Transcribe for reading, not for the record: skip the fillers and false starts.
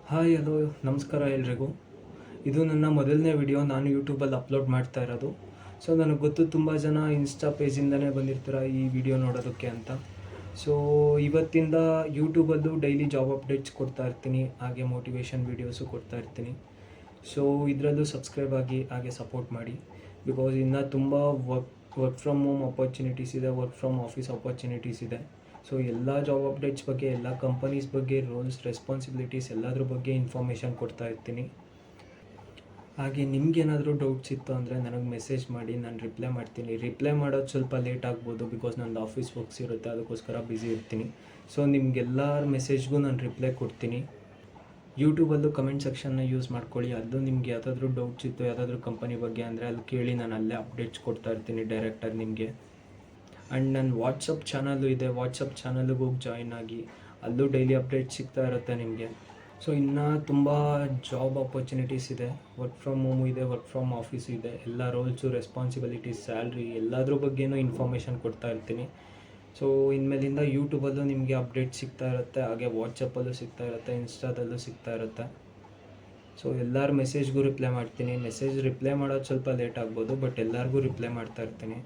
Hi hello ನಮಸ್ಕಾರ ಎಲ್ರಿಗೂ. ಇದು ನನ್ನ ಮೊದಲನೇ ವಿಡಿಯೋ ನಾನು ಯೂಟ್ಯೂಬಲ್ಲಿ ಅಪ್ಲೋಡ್ ಮಾಡ್ತಾ ಇರೋದು. ಸೊ ನನಗೆ ಗೊತ್ತು ತುಂಬ ಜನ ಇನ್ಸ್ಟಾ ಪೇಜಿಂದನೇ ಬಂದಿರ್ತೀರ ಈ ವಿಡಿಯೋ ನೋಡೋದಕ್ಕೆ ಅಂತ. ಸೊ ಇವತ್ತಿಂದ ಯೂಟ್ಯೂಬಲ್ಲೂ ಡೈಲಿ ಜಾಬ್ ಅಪ್ಡೇಟ್ಸ್ ಕೊಡ್ತಾ ಇರ್ತೀನಿ, ಹಾಗೆ ಮೋಟಿವೇಶನ್ ವೀಡಿಯೋಸು ಕೊಡ್ತಾ ಇರ್ತೀನಿ. ಸೊ ಇದರಲ್ಲೂ ಸಬ್ಸ್ಕ್ರೈಬ್ ಆಗಿ ಹಾಗೆ ಸಪೋರ್ಟ್ ಮಾಡಿ. ಬಿಕಾಸ್ ಇನ್ನೂ ತುಂಬ ವರ್ಕ್ ಫ್ರಮ್ ಹೋಮ್ ಅಪರ್ಚುನಿಟೀಸ್ ಇದೆ, ವರ್ಕ್ ಫ್ರಮ್ ಆಫೀಸ್ ಅಪರ್ಚುನಿಟೀಸ್ ಇದೆ. ಸೊ ಎಲ್ಲ ಜಾಬ್ ಅಪ್ಡೇಟ್ಸ್ ಬಗ್ಗೆ, ಎಲ್ಲ ಕಂಪನೀಸ್ ಬಗ್ಗೆ, ರೋಲ್ಸ್ ರೆಸ್ಪಾನ್ಸಿಬಿಲಿಟೀಸ್ ಎಲ್ಲದ್ರ ಬಗ್ಗೆ ಇನ್ಫಾರ್ಮೇಷನ್ ಕೊಡ್ತಾ ಇರ್ತೀನಿ. ಹಾಗೆ ನಿಮ್ಗೇನಾದರೂ ಡೌಟ್ಸ್ ಇತ್ತು ಅಂದರೆ ನನಗೆ ಮೆಸೇಜ್ ಮಾಡಿ, ನಾನು ರಿಪ್ಲೈ ಮಾಡ್ತೀನಿ. ರಿಪ್ಲೈ ಮಾಡೋದು ಸ್ವಲ್ಪ ಲೇಟ್ ಆಗ್ಬೋದು, ಬಿಕಾಸ್ ನಂದು ಆಫೀಸ್ ವರ್ಕ್ಸ್ ಇರುತ್ತೆ, ಅದಕ್ಕೋಸ್ಕರ ಬ್ಯುಸಿ ಇರ್ತೀನಿ. ಸೊ ನಿಮಗೆಲ್ಲರ ಮೆಸೇಜ್ಗೂ ನಾನು ರಿಪ್ಲೈ ಕೊಡ್ತೀನಿ. ಯೂಟ್ಯೂಬಲ್ಲೂ ಕಮೆಂಟ್ ಸೆಕ್ಷನ್ನ ಯೂಸ್ ಮಾಡ್ಕೊಳ್ಳಿ. ಅಲ್ಲೂ ನಿಮಗೆ ಯಾವುದಾದ್ರೂ ಡೌಟ್ಸ್ ಇತ್ತು ಯಾವುದಾದ್ರೂ ಕಂಪನಿ ಬಗ್ಗೆ ಅಂದರೆ ಅಲ್ಲಿ ಕೇಳಿ, ನಾನು ಅಲ್ಲೇ ಅಪ್ಡೇಟ್ಸ್ ಕೊಡ್ತಾ ಇರ್ತೀನಿ ಡೈರೆಕ್ಟಾಗಿ ನಿಮಗೆ. ಆ್ಯಂಡ್ ನನ್ನ ವಾಟ್ಸಪ್ ಚಾನಲ್ಲು ಇದೆ, ವಾಟ್ಸಪ್ ಚಾನಲ್ಗೆ ಹೋಗಿ ಜಾಯ್ನ್ ಆಗಿ, ಅಲ್ಲೂ ಡೈಲಿ ಅಪ್ಡೇಟ್ ಸಿಗ್ತಾ ಇರುತ್ತೆ ನಿಮಗೆ. ಸೊ ಇನ್ನೂ ತುಂಬ ಜಾಬ್ ಆಪರ್ಚುನಿಟೀಸ್ ಇದೆ, ವರ್ಕ್ ಫ್ರಮ್ ಹೋಮು ಇದೆ, ವರ್ಕ್ ಫ್ರಮ್ ಆಫೀಸು ಇದೆ. ಎಲ್ಲ ರೋಲ್ಸು, ರೆಸ್ಪಾನ್ಸಿಬಿಲಿಟೀಸ್, ಸ್ಯಾಲ್ರಿ ಎಲ್ಲದ್ರ ಬಗ್ಗೆನೂ ಇನ್ಫಾರ್ಮೇಷನ್ ಕೊಡ್ತಾ ಇರ್ತೀನಿ. ಸೊ ಇನ್ಮೇಲಿಂದ ಯೂಟ್ಯೂಬಲ್ಲೂ ನಿಮಗೆ ಅಪ್ಡೇಟ್ ಸಿಗ್ತಾ ಇರುತ್ತೆ, ಹಾಗೆ ವಾಟ್ಸಪ್ಪಲ್ಲೂ ಸಿಗ್ತಾ ಇರುತ್ತೆ, ಇನ್ಸ್ಟಾದಲ್ಲೂ ಸಿಗ್ತಾ ಇರುತ್ತೆ. ಸೊ ಎಲ್ಲರ ಮೆಸೇಜ್ಗೂ ರಿಪ್ಲೈ ಮಾಡ್ತೀನಿ. ಮೆಸೇಜ್ ರಿಪ್ಲೈ ಮಾಡೋದು ಸ್ವಲ್ಪ ಲೇಟ್ ಆಗ್ಬೋದು, ಬಟ್ ಎಲ್ಲರಿಗೂ ರಿಪ್ಲೈ ಮಾಡ್ತಾ ಇರ್ತೀನಿ.